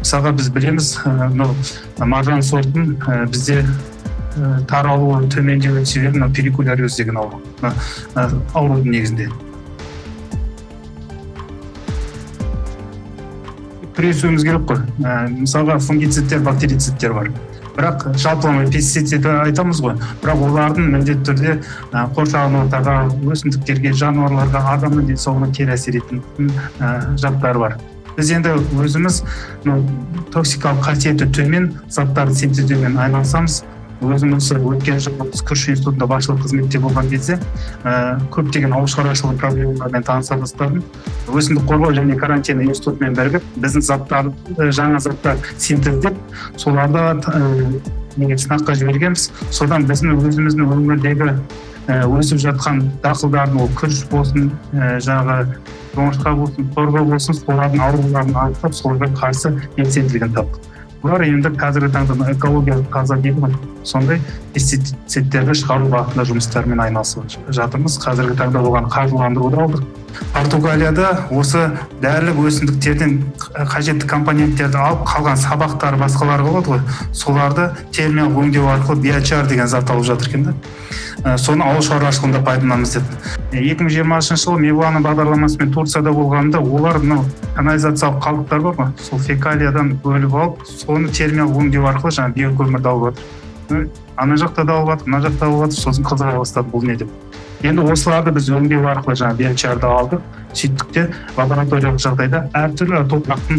Мысалға біз білеміз, маржан сортын бізде таралуы төмендеу себебі пеликуляриоз деген аурудың негізінде. Күресуіміз керек қой. Мысалға фунгицидтер, бактерицидтер бар. Бірақ жалпылама пестицид айтамыз ғой. Бірақ олардың міндетті түрде қоршаған ортаға, өсімдіктерге, жануарларға, адамның денсаулығына кері әсер ететін заттар бар. Біз енді өзіміз токсикалық қасиеті төмен заттарды синтездеумен айналысамыз. Өзіміз өткен жылы күріш институтында басшылық қызметте болған кезде көптеген ауыл шаруашылығы проблемалармен таныса бастадым. Өсімдік қорғау және карантин институтымен бірігіп, біздің жаңа заттар синтездеп, соларды сынаққа жібергенбіз. Содан біздің өзіміздің өңірдегі өсіп жатқан дақылдардың, ол күріш болсын, жоңышқа болсын, торға болсын, солардың ауруларын анықтап, соларға қарсы белсенділігін таптық. Бұлар енді қазіргі таңда экологиялық таза дейді ғой, сондай пестицидтерді шығару бағытында жұмыстармен айналысып жатырмыз. Қазіргі таңда оған қаржыландыруды алдық. Португалияда осы дәрілік өсімдіктерден қажетті компоненттерді алып, қалған сабақтары басқалары болады ғой, соларды термиялық өңдеу арқылы биочар деген зат алып жатыр екен. Соны ауыл шаруашылығында пайдаланамыз деді. 2020 жылы Мевлана бағдарламасымен Турцияда болғанда, олар канализациялық қалдықтар бар ма? Сол фекалиядан бөліп алып, соны термиялық өңдеу арқылы биокөмірді алып жатыр. Ана жақта да алып жатыр, мына жақта алып жатыр, сосын қызыға бастады бұл не деп. Енді осыларды біз өңдеу арқылы биочарды алдық. Сөйттік те лабораториялық жағдайда әртүрлі топырақтың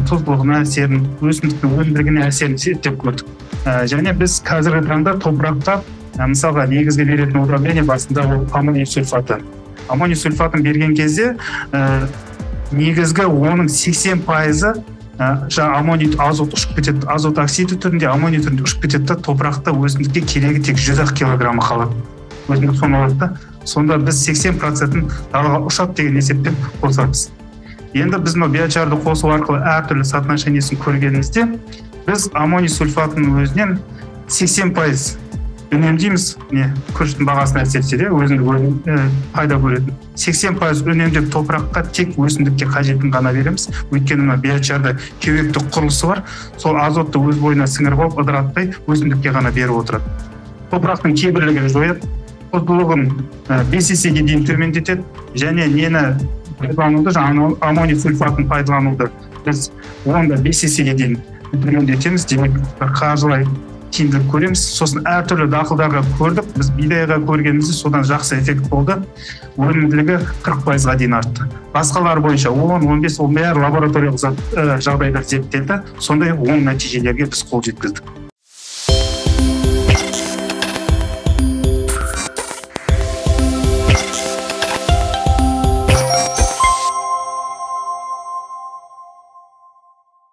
тұздылығына әсерін, өсімдіктің өнімділігіне әсерін зерттеп көрдік. Және біз қазіргі таңда топыраққа мысалға негізгі беретін удобрение басында ол аммоний сульфаты. Аммоний сульфатын берген кезде негізгі оның 80% аммоний азот ұшып кетеді, азот оксиді түрінде, аммоний түрінде ұшып кетеді, топырақта өсімдікке керегі тек 100 килограмм қалады. Өсімдік соны алады. Сонда біз 80%-ын далаға ұшады деген есеппен қосамыз. Енді біз биочарды қосу арқылы әртүрлі соотношениесін көргенімізде, біз аммоний сульфатының өзінен 80% үнемдейміз, күріштің бағасына әсер етсе де, өзіндік пайда көретін. 80% үнемдеп топыраққа тек өсімдікке қажетін ғана береміз. Өйткені биочарда кеуектік құрылысы бар, сол азотты өз бойына сіңіріп алып, ыдыратпай өсімдікке ғана беріп отырады. Топырақтың кейбірлігін жояды, тұздылығын 5 есеге дейін төмендетеді, және пайдалануды, аммоний сульфатын пайдалануды біз онда 5 есеге дейін төмендетеміз, демек қаржылай тиімділік көреміз. Сосын әртүрлі дақылдарға көрдік, біз бидайға көргенімізде содан жақсы эффект болды. Өнімділігі 40%-ға дейін артты. Басқалар бойынша 10-15 ол бәрі лабораториялық жағдайда зерттелді. Сондай оң нәтижелерге біз қол жеткіздік.